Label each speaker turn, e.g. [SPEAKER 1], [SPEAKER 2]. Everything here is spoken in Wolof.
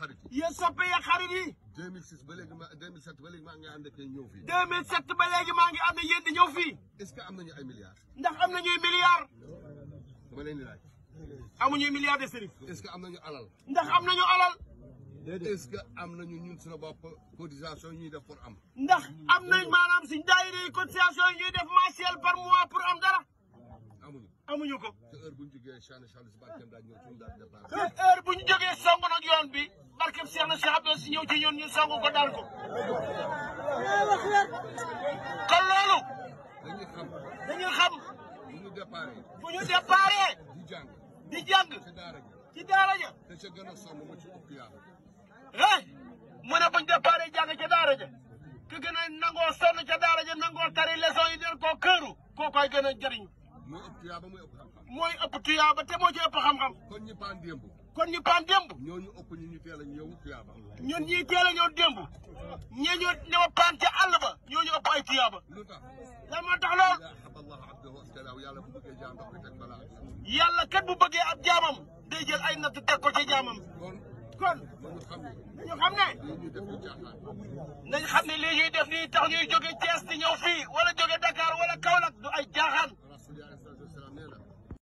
[SPEAKER 1] xarit yi.
[SPEAKER 2] yéen soppe yi xarit yi.
[SPEAKER 1] 2006 ba léegi 2007 ba léegi maa ngi ànd ak ñëw fii.
[SPEAKER 2] 2007 ba léegi maa ngi ànd ak yéen di ñëw fii.
[SPEAKER 1] est-ce que am nañu ay milliards.
[SPEAKER 2] ndax am nañuy milliards.
[SPEAKER 1] dama leen di laaj.
[SPEAKER 2] amuñuy milliards de Serif.
[SPEAKER 1] est-ce que am nañu alal.
[SPEAKER 2] ndax am nañu alal.
[SPEAKER 1] est-ce que am nañu ñun suñu bopp cotisation yi ñuy def pour am.
[SPEAKER 2] ndax am nañ maanaam suñ daayira yi cotisation yi ñuy def mensuel par mois pour am dara. amuñu ko.
[SPEAKER 1] te heure bu ñu jógee Cheikh barkeem daal ñëw ci ñun daal départ.
[SPEAKER 2] te heure bu ñu jógee song nag yoon bi barkeem Cheikh na Cheikh Abdou si ñëw ci ñun ñu song ko daal ko. kon loolu. dañuy xam.
[SPEAKER 1] bu ñu déparé.
[SPEAKER 2] di jàng. ci daara ja.
[SPEAKER 1] te ca gën a sonn ma ci ëpp yàlla.
[SPEAKER 2] mu ne bu ñu déparé jàng ca daara ja. te gën a nangoo sonn ca daara ja nangoo tari leçon yi del koo këru. koo koy gën a jëriñ.
[SPEAKER 1] mooy ëpp tuyaaba mooy ëpp xam-xam.
[SPEAKER 2] mooy ëpp tuyaaba te moo ci ëpp xam-xam.
[SPEAKER 1] kon ñi paan démb.
[SPEAKER 2] ñooñu
[SPEAKER 1] ëpp ñu teel a ñëw tuyaaba.
[SPEAKER 2] ñun ñii teel a ñëw démb. ñee ñu ñëw paan ca àll ba ñooñu ëpp ay tuyaaba.
[SPEAKER 1] lu tax.
[SPEAKER 2] lan moo tax lool. yàlla kat bu bëggee ab jaamam day jël ay natt teg ko ci jaamam. kon nañu xam ne. nañ xam ne lii ñuy def nii tax ñuy jóge Thiès di ñëw fii wala jóge Dakar wala Kaolack du ay jaaxaan.